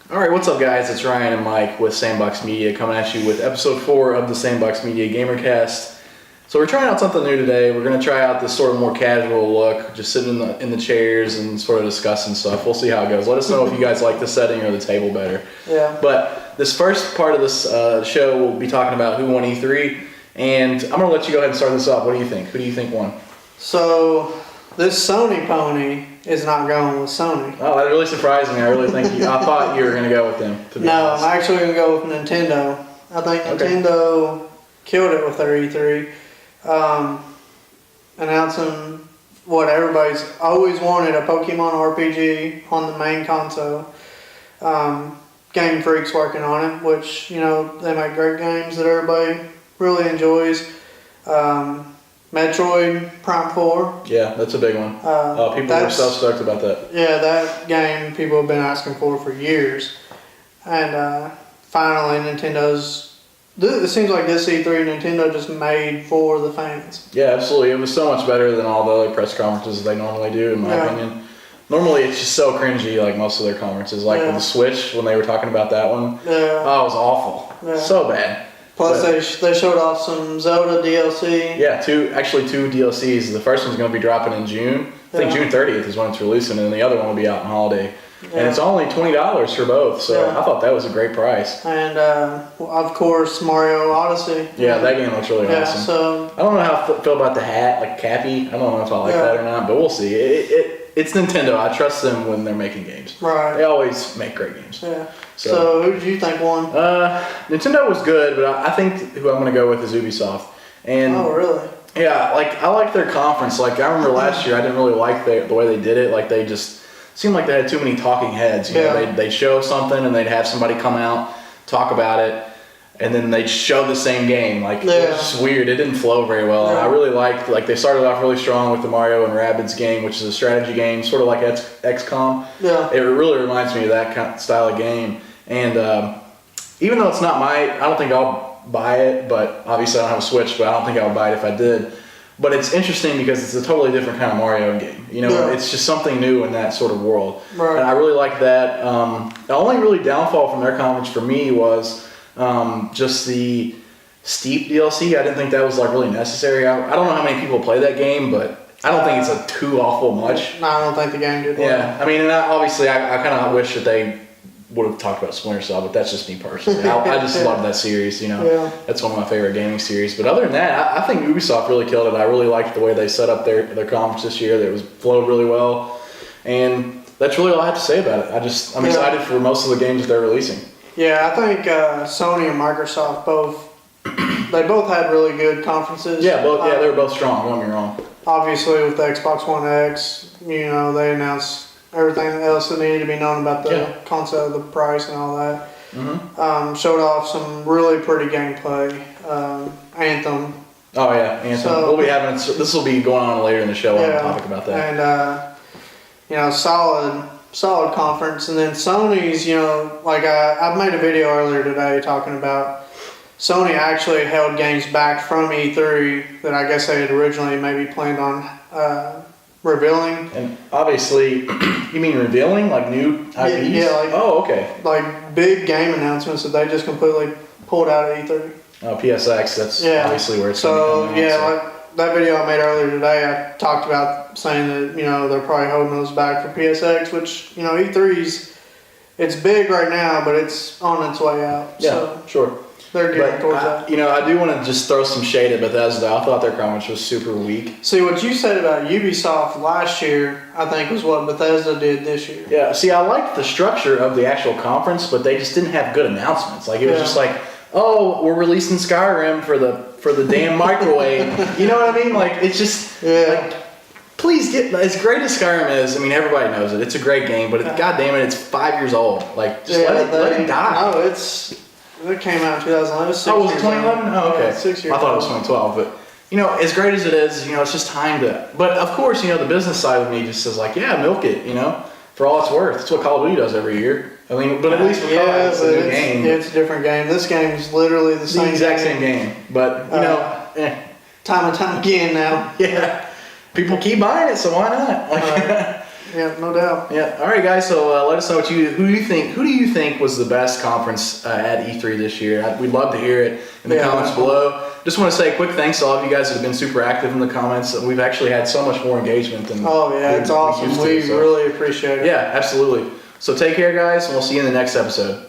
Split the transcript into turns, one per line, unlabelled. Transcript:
All right, what's up, guys? It's Ryan and Mike with Sandbox Media coming at you with episode 4 of the Sandbox Media Gamercast. So we're trying out something new today. We're going to try out this sort of more casual look, just sitting in the chairs and sort of discussing stuff. We'll see how it goes. Let us know if you guys like the setting or the table better.
Yeah.
But this first part of this show, we'll be talking about who won E3, and I'm going to let you go ahead and start this off. What do you think? Who do you think won?
So this Sony pony is not going with Sony.
Oh, that really surprised me. I really think I thought you were going to go with them.
No, I'm actually going to go with Nintendo. I think Nintendo killed it with their E3. Announcing what everybody's always wanted, a Pokemon RPG on the main console. Game Freak's working on it, which, you know, they make great games that everybody really enjoys. Metroid Prime 4.
Yeah, that's a big one. People were so stoked about that.
Yeah, that game people have been asking for years. And finally, it seems like this E3 Nintendo just made for the fans.
Yeah, absolutely. It was so much better than all the other press conferences they normally do, in my opinion. Normally, it's just so cringy, like most of their conferences. Like with the Switch, when they were talking about that one. Yeah. Oh, it was awful. Yeah. So bad.
Plus, they showed off some Zelda DLC.
Yeah, two DLCs. The first one's going to be dropping in June. I think June 30th is when it's releasing, and then the other one will be out on holiday. Yeah. And it's only $20 for both, so I thought that was a great price.
And, of course, Mario Odyssey.
Yeah, that game looks really awesome.
So
I don't know how I feel about the hat, like Cappy. I don't know if I like that or not, but we'll see. It's Nintendo. I trust them when they're making games.
Right.
They always make great games.
Yeah. So who did you think won?
Nintendo was good, but I think who I'm going to go with is Ubisoft. And
oh, really?
Yeah, I like their conference. Like, I remember last year, I didn't really like the way they did it. Like, they just seemed like they had too many talking heads. You know, they'd show something, and they'd have somebody come out, talk about it, and then they'd show the same game. Like, it was just weird. It didn't flow very well. And I really liked, like, they started off really strong with the Mario and Rabbids game, which is a strategy game, sort of like XCOM. Yeah. It really reminds me of that kind of style of game. And even though it's not I don't think I'll buy it, but obviously I don't have a Switch, but I don't think I would buy it if I did. But it's interesting because it's a totally different kind of Mario game. You know, it's just something new in that sort of world. Right. And I really like that. The only really downfall from their conference for me was just the Steep DLC. I didn't think that was like really necessary. I don't know how many people play that game, but I don't think it's a too awful much.
No, I don't think the game did.
Yeah, I mean, and obviously I kind of wish that they would have talked about Splinter Cell, but that's just me personally. I just love that series, you know. Yeah. That's one of my favorite gaming series. But other than that, I think Ubisoft really killed it. I really liked the way they set up their conference this year. It flowed really well. And that's really all I have to say about it. I'm excited for most of the games that they're releasing.
Yeah, I think Sony and Microsoft both had really good conferences.
Yeah, they were both strong, don't get me wrong.
Obviously with the Xbox One X, you know, they announced everything else that needed to be known about the console, the price and all that. Mm-hmm. Showed off some really pretty gameplay. Anthem. Oh yeah, Anthem.
So, we'll be having this will be going on later in the show. I'll talk about that.
And you know, solid conference. And then Sony's, you know, like I made a video earlier today talking about Sony actually held games back from E3 that I guess they had originally maybe planned on revealing.
And obviously, you mean revealing, like new IPs?
Yeah,
okay.
Like big game announcements that they just completely pulled out of E3.
Oh, PSX, that's obviously where it's coming out.
Like that video I made earlier today, I talked about saying that, you know, they're probably holding those back for PSX, which, you know, E3's, it's big right now, but it's on its way out.
Yeah, so sure.
They're getting towards that.
You know, I do want to just throw some shade at Bethesda. I thought their conference was super weak.
See, what you said about Ubisoft last year, I think was what Bethesda did this year.
Yeah, see, I liked the structure of the actual conference, but they just didn't have good announcements. Like, it was just like, oh, we're releasing Skyrim for the damn microwave. You know what I mean? Like, it's just, like, please get, as great as Skyrim is, I mean, everybody knows it. It's a great game, but God damn it, it's 5 years old. Like, just let it die.
No, it came out in 2011.
Oh, was it 2011? Oh, okay.
6 years.
I thought it was 2012, but you know, as great as it is, you know, it's just time to. But of course, you know, the business side of me just says like, yeah, milk it, you know, for all it's worth. That's what Call of Duty does every year. I mean, but at least with COD, it's a new game.
It's a different game. This game is literally the same.
Exact same game, but you know,
time and time again now.
Yeah, people keep buying it, so why not? Like,
Yeah, no doubt.
Yeah. All right, guys. So let us know who do you think was the best conference at E3 this year? We'd love to hear it in the comments below. Just want to say a quick thanks to all of you guys that have been super active in the comments. We've actually had so much more engagement than
it's awesome. We really appreciate it.
Yeah, absolutely. So take care, guys, and we'll see you in the next episode.